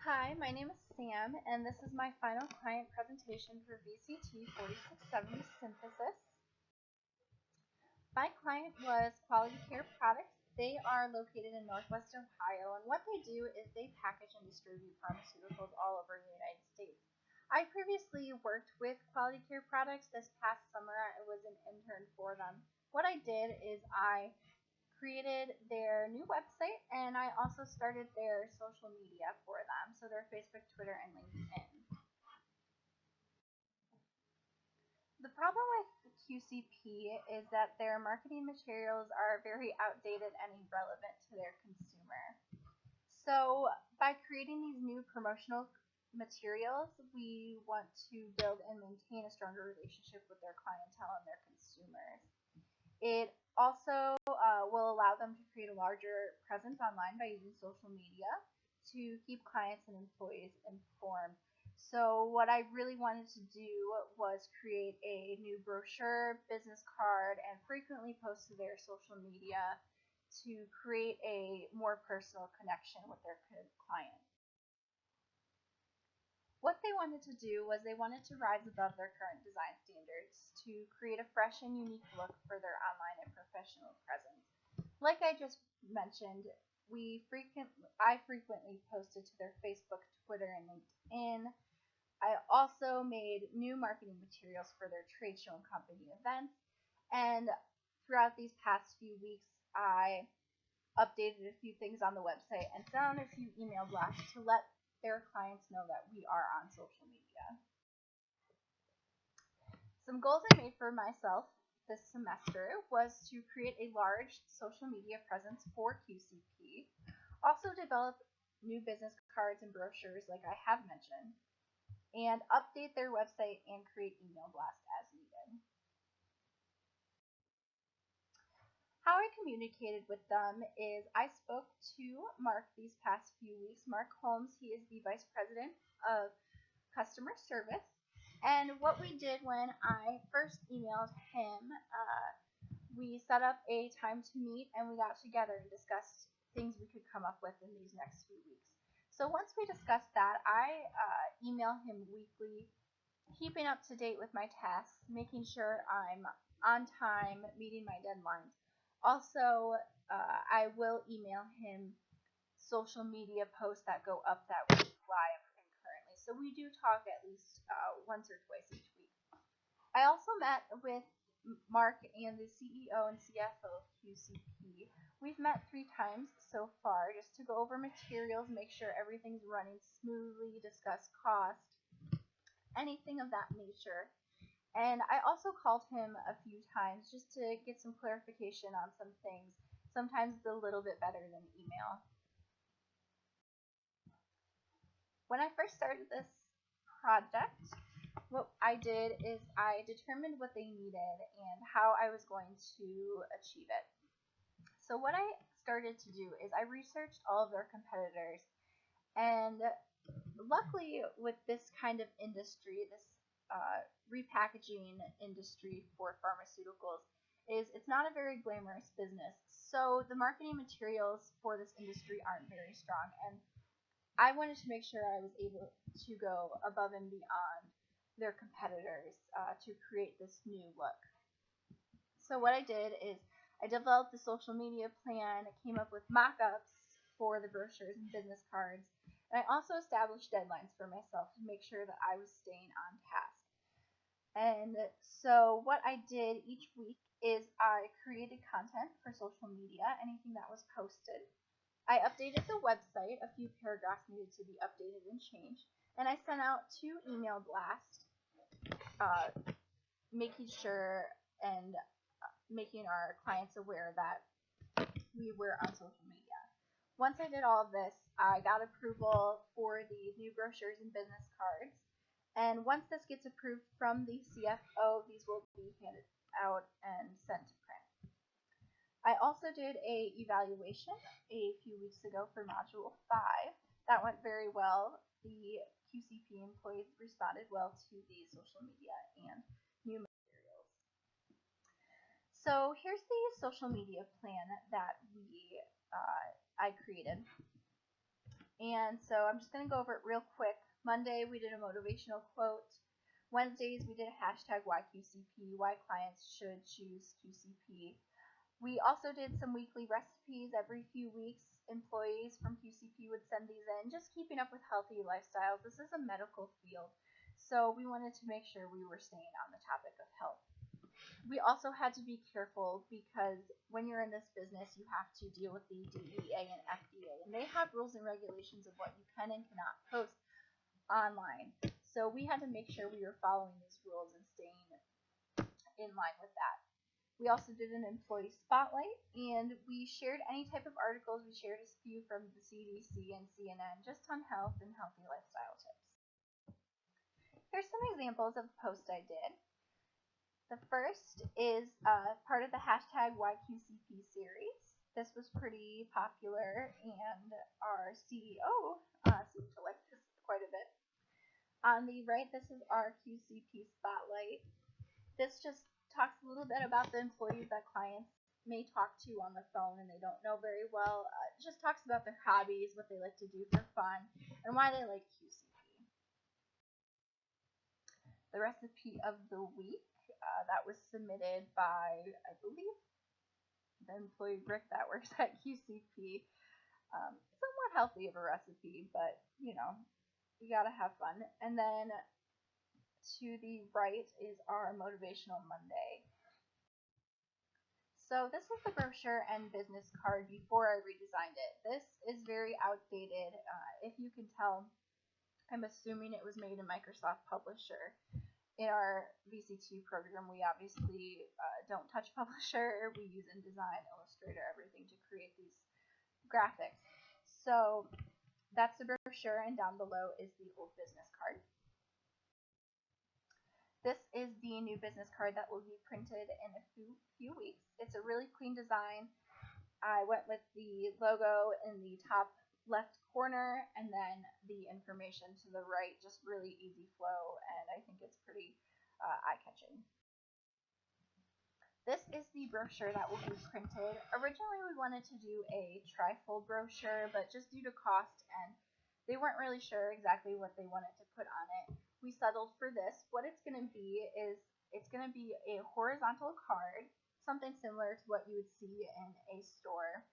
Hi, my name is Sam, and this is my final client presentation for VCT 4670 Synthesis. My client was Quality Care Products. They are located in Northwest Ohio, and what they do is they package and distribute pharmaceuticals all over the United States. I previously worked with Quality Care Products. This past summer, I was an intern for them. What I did is I created their new website, and I also started their social media for them, so their Facebook, Twitter, and LinkedIn. The problem with QCP is that their marketing materials are very outdated and irrelevant to their consumer. So by creating these new promotional materials, we want to build and maintain a stronger relationship with their clientele and their consumers. It also will allow them to create a larger presence online by using social media to keep clients and employees informed. So what I really wanted to do was create a new brochure, business card, and frequently post to their social media to create a more personal connection with their client. What they wanted to do was they wanted to rise above their current design standards to create a fresh and unique look for their online and professional presence. Like I just mentioned, I frequently posted to their Facebook, Twitter, and LinkedIn. I also made new marketing materials for their trade show and company events. And throughout these past few weeks, I updated a few things on the website and sent out a few email blasts to let their clients know that we are on social media. Some goals I made for myself this semester was to create a large social media presence for QCP, also develop new business cards and brochures like I have mentioned, and update their website and create email blasts as needed. How I communicated with them is I spoke to Mark these past few weeks. Mark Holmes, he is the Vice President of Customer Service. And what we did when I first emailed him, we set up a time to meet and we got together and discussed things we could come up with in these next few weeks. So once we discussed that, I email him weekly, keeping up to date with my tasks, making sure I'm on time, meeting my deadlines. Also, I will email him social media posts that go up that week live concurrently. So we do talk at least once or twice each week. I also met with Mark and the CEO and CFO of QCP. We've met 3 times so far just to go over materials, make sure everything's running smoothly, discuss cost, anything of that nature. And I also called him a few times just to get some clarification on some things. Sometimes it's a little bit better than email. When I first started this project, what I did is I determined what they needed and how I was going to achieve it. So what I started to do is I researched all of their competitors, and luckily with this kind of industry, this repackaging industry for pharmaceuticals, it's not a very glamorous business. So the marketing materials for this industry aren't very strong, and I wanted to make sure I was able to go above and beyond their competitors to create this new look. So what I did is I developed the social media plan, came up with mock-ups for the brochures and business cards, and I also established deadlines for myself to make sure that I was staying on task. And so what I did each week is I created content for social media, anything that was posted. I updated the website, a few paragraphs needed to be updated and changed, and I sent out 2 email blasts making sure and making our clients aware that we were on social media. Once I did all of this, I got approval for the new brochures and business cards. And once this gets approved from the CFO, these will be handed out and sent to print. I also did a evaluation a few weeks ago for Module 5. That went very well. The QCP employees responded well to the social media and new materials. So here's the social media plan that I created. And so I'm just going to go over it real quick. Monday, we did a motivational quote. Wednesdays, we did a hashtag YQCP, why clients should choose QCP. We also did some weekly recipes every few weeks. Employees from QCP would send these in, just keeping up with healthy lifestyles. This is a medical field, so we wanted to make sure we were staying on the topic of health. We also had to be careful because when you're in this business, you have to deal with the DEA and FDA, and they have rules and regulations of what you can and cannot post online. So we had to make sure we were following these rules and staying in line with that. We also did an employee spotlight, and we shared any type of articles. We shared a few from the CDC and CNN just on health and healthy lifestyle tips. Here's some examples of posts I did. The first is part of the hashtag YQCP series. This was pretty popular, and our CEO seemed to like this quite a bit. On the right, this is our QCP spotlight. This just talks a little bit about the employees that clients may talk to on the phone and they don't know very well. It just talks about their hobbies, what they like to do for fun, and why they like QCP. The recipe of the week that was submitted by, I believe, the employee Rick that works at QCP. Somewhat healthy of a recipe, but you gotta have fun. And then to the right is our Motivational Monday. So this is the brochure and business card before I redesigned it. This is very outdated. If you can tell, I'm assuming it was made in Microsoft Publisher. In our VCT program, we obviously don't touch Publisher. We use InDesign, Illustrator, everything to create these graphics. So that's the brochure, and down below is the old business card. This is the new business card that will be printed in a few weeks. It's a really clean design. I went with the logo in the top left corner and then the information to the right, just really easy flow, and I think it's pretty eye-catching. This is the brochure that will be printed. Originally we wanted to do a trifold brochure, but just due to cost and they weren't really sure exactly what they wanted to put on it, we settled for this. What it's going to be is it's going to be a horizontal card, something similar to what you would see in a store.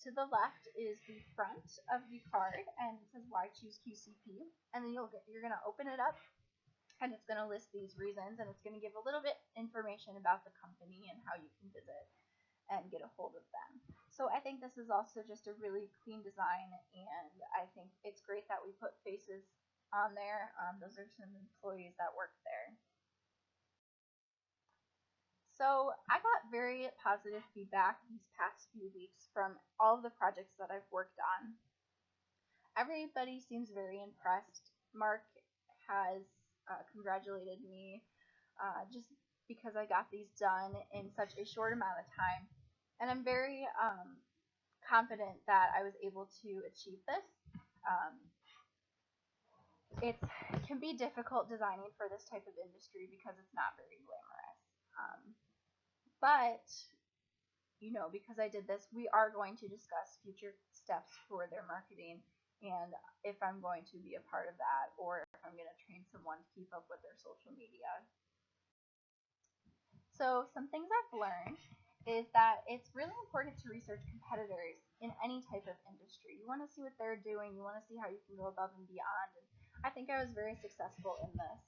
To the left is the front of the card, and it says why choose QCP, and then you're going to open it up, and it's going to list these reasons, and it's going to give a little bit information about the company and how you can visit and get a hold of them. So I think this is also just a really clean design, and I think it's great that we put faces on there. Those are some employees that work there. So I got very positive feedback these past few weeks from all of the projects that I've worked on. Everybody seems very impressed. Mark has congratulated me just because I got these done in such a short amount of time. And I'm very confident that I was able to achieve this. It can be difficult designing for this type of industry because it's not very glamorous. But, because I did this, we are going to discuss future steps for their marketing and if I'm going to be a part of that or if I'm going to train someone to keep up with their social media. So some things I've learned is that it's really important to research competitors in any type of industry. You want to see what they're doing. You want to see how you can go above and beyond. And I think I was very successful in this.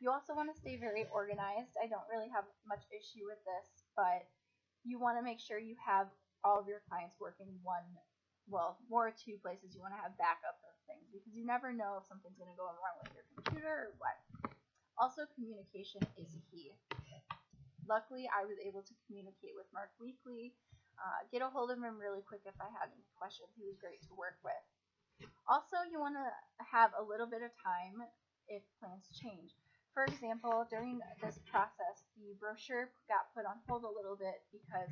You also want to stay very organized. I don't really have much issue with this, but you want to make sure you have all of your clients work in one, well, more or two places. You want to have backup of things because you never know if something's going to go wrong with your computer or what. Also, communication is key. Luckily, I was able to communicate with Mark weekly, get a hold of him really quick if I had any questions. He was great to work with. Also, you want to have a little bit of time if plans change. For example, during this process, the brochure got put on hold a little bit because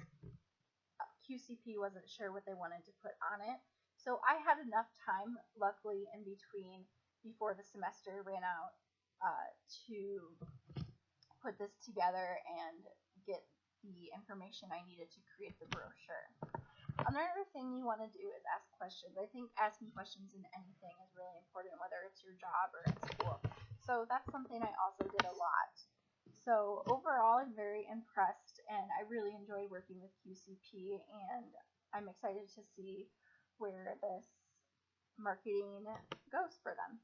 QCP wasn't sure what they wanted to put on it. So I had enough time, luckily, in between before the semester ran out to put this together and get the information I needed to create the brochure. Another thing you want to do is ask questions. I think asking questions in anything is really important, whether it's your job or at school. So that's something I also did a lot. So overall, I'm very impressed, and I really enjoyed working with QCP, and I'm excited to see where this marketing goes for them.